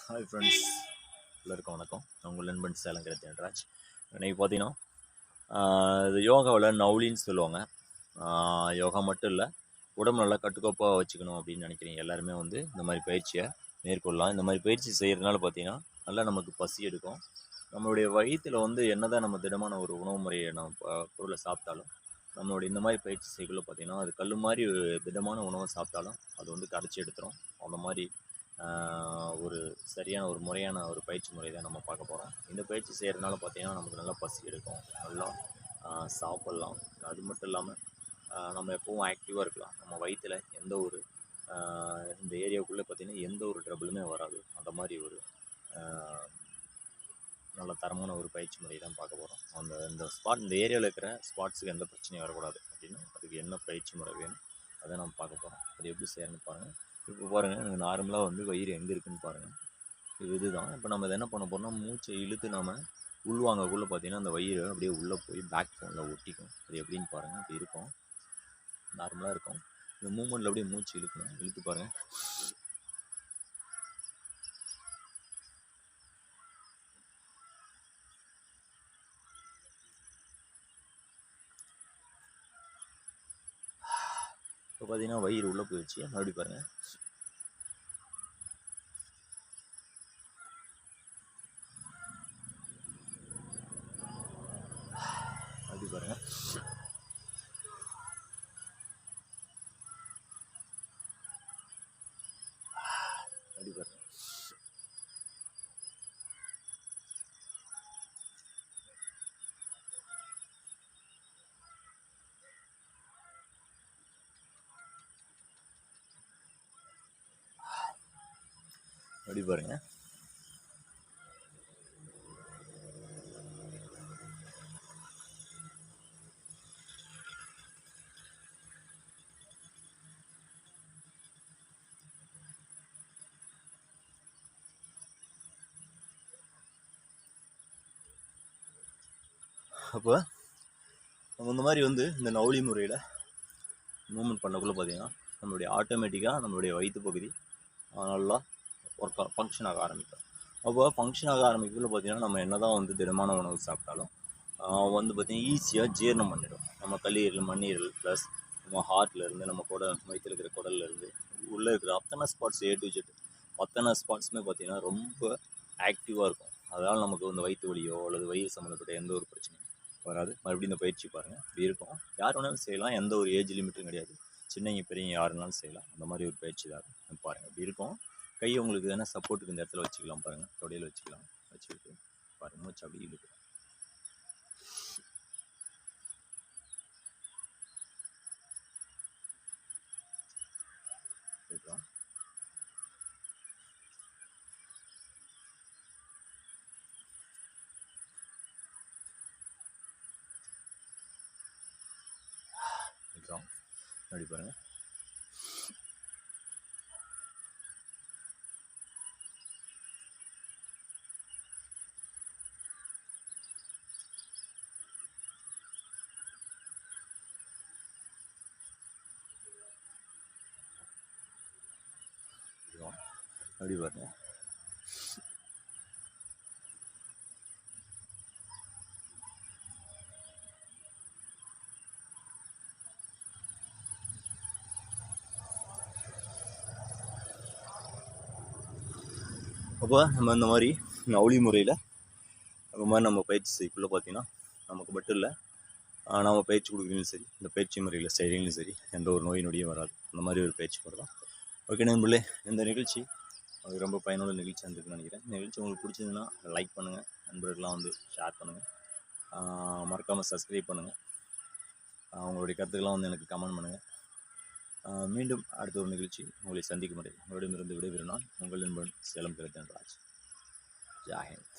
Hi friends, எல்லாருக்கும் வணக்கம். நான் உங்கள் நண்பன் சேலம் கிருத்தியன்ராஜ். இன்றைக்கி பார்த்தீங்கன்னா இது யோகாவில் நவுலின்னு சொல்லுவாங்க. யோகா மட்டும் இல்லை, உடம்பு நல்லா கட்டுக்கோப்பாக வச்சுக்கணும் அப்படின்னு நினைக்கிறீங்க எல்லாருமே வந்து இந்த மாதிரி பயிற்சியை மேற்கொள்ளலாம். இந்த மாதிரி பயிற்சி செய்கிறதுனால பார்த்தீங்கன்னா நல்லா நமக்கு பசி எடுக்கும். நம்மளுடைய வயிற்றில் வந்து என்ன தான் நம்ம திடமான ஒரு உணவு முறையை நம்ம பொருளை சாப்பிட்டாலும், நம்மளுடைய இந்த மாதிரி பயிற்சி செய்யக்குள்ள பார்த்தீங்கன்னா அது கல் மாதிரி திடமான உணவை சாப்பிட்டாலும் அது வந்து கரைச்சி எடுத்துரும். அந்த மாதிரி ஒரு சரியான ஒரு முறையான ஒரு பயிற்சி முறை தான் நம்ம பார்க்க போகிறோம். இந்த பயிற்சி செய்கிறதுனால பார்த்திங்கன்னா நமக்கு நல்லா பசி எடுக்கும், நல்லா சாப்பிட்லாம். அது மட்டும் இல்லாமல் நம்ம எப்போவும் ஆக்டிவாக இருக்கலாம். நம்ம வயிற்றில் எந்த ஒரு இந்த ஏரியாவுக்குள்ளே பார்த்திங்கன்னா எந்த ஒரு ட்ரபிளுமே வராது. அந்த மாதிரி ஒரு நல்ல தரமான ஒரு பயிற்சி முறை தான் பார்க்க போகிறோம். இந்த ஏரியாவில் இருக்கிற ஸ்பாட்ஸுக்கு எந்த பிரச்சனையும் வரக்கூடாது அப்படின்னு அதுக்கு என்ன பயிற்சி முறை வேணும் அதை நம்ம பார்க்க போகிறோம். அது எப்படி செய்யணும்னு பாருங்கள். இப்போ பாருங்கள், எனக்கு நார்மலாக வந்து வயிறு எங்கே இருக்குதுன்னு பாருங்கள். இதுதான். இப்போ நம்ம இதை என்ன பண்ண போகிறோம்னா, மூச்சை இழுத்து நம்ம உள்வாங்கக்குள்ளே பார்த்தீங்கன்னா அந்த வயிறு அப்படியே உள்ளே போய் பேக் போனில் ஒட்டிக்கும். அது எப்படின்னு பாருங்கள். அப்படி இருக்கும், நார்மலாக இருக்கும். இந்த மூமெண்ட்டில் அப்படியே மூச்சு இழுக்கணும். இழுத்து பாருங்கள். இப்போ பார்த்தீங்கன்னா வயிறு உள்ளே போயிடுச்சு. மறுபடியும் பாருங்கள். அப்படி பாருங்கள். அப்படி பாருங்கள். அப்படி பாருங்கள். அப்போ நம்ம இந்த மாதிரி வந்து இந்த நவுலி முறையில் மூமெண்ட் பண்ணக்குள்ளே பார்த்தீங்கன்னா நம்மளுடைய ஆட்டோமேட்டிக்காக நம்மளுடைய வயிற்று பகுதி நல்லா ஃபங்க்ஷன் ஆக ஆரம்பிக்கும். அப்போ ஃபங்க்ஷன் ஆக ஆரம்பிக்கக்குள்ள பார்த்தீங்கன்னா நம்ம என்ன தான் வந்து திடமான உணவு சாப்பிட்டாலும் வந்து பார்த்திங்கன்னா ஈஸியாக ஜீரணம் பண்ணிடும். நம்ம கல்லீரல், மண்ணீரல் ப்ளஸ் நம்ம ஹார்ட்லேருந்து நம்ம வயிற்றில் இருக்கிற குடல்லேருந்து உள்ளே இருக்கிற அத்தனை ஸ்பாட்ஸ் A to Z அத்தனை ஸ்பாட்ஸுமே பார்த்திங்கன்னா ரொம்ப ஆக்டிவாக இருக்கும். அதனால் நமக்கு வந்து வயிற்று வலியோ அல்லது வயிறு சம்மந்தப்பட்ட எந்த ஒரு பிரச்சனையும் வராது. மறுபடியும் இந்த பயிற்சி பாருங்கள். இப்படி இருக்கும். யார் வேணாலும் செய்யலாம். எந்த ஒரு ஏஜ் லிமிட்டும் கிடையாது. சின்னங்க பெரியவங்க யார் வேணாலும் செய்யலாம். அந்த மாதிரி ஒரு பயிற்சி தான் பாருங்கள். இப்படி இருக்கும். கை உங்களுக்கு வேணால் சப்போர்ட்டுக்கு இந்த இடத்துல வச்சுக்கலாம். பாருங்கள், தொடையில் வச்சுக்கலாம். வச்சுக்கிட்டு பாருங்கள், மூச்சு அப்படி இழுக்கும். இருக்கும். அப்படி பாருங்கள். அப்படி பாருங்கள். அப்போ நம்ம இந்த மாதிரி நவுலி முறையில் அந்த மாதிரி நம்ம பயிற்சி செய்யக்குள்ளே பார்த்திங்கன்னா நமக்கு மட்டும் இல்லை, நம்ம பயிற்சி கொடுக்குறீங்களும் சரி, இந்த பயிற்சி முறையில் செய்கிறீங்களும் சரி, எந்த ஒரு நோய் நொடியும் வராது. அந்த மாதிரி ஒரு பயிற்சி முறை தான். ஓகே நண்பர்களே, இந்த நிகழ்ச்சி அது ரொம்ப பயனுள்ள நிகழ்ச்சியாக இருந்துக்குன்னு நினைக்கிறேன். இந்த நிகழ்ச்சி உங்களுக்கு பிடிச்சதுன்னா லைக் பண்ணுங்கள், நண்பர்கள்லாம் வந்து ஷேர் பண்ணுங்கள், மறக்காமல் சப்ஸ்கிரைப் பண்ணுங்கள். உங்களுடைய கருத்துக்கெல்லாம் வந்து எனக்கு கமெண்ட் பண்ணுங்கள். மீண்டும் அடுத்த ஒரு நிகழ்ச்சி உங்களை சந்திக்கும் வரை உங்களிடமிருந்து விடைபெறும் நான் உங்கள் நண்பன் சேலம் கிருத்தியன்ராஜ். ஜெய் ஹிந்த்.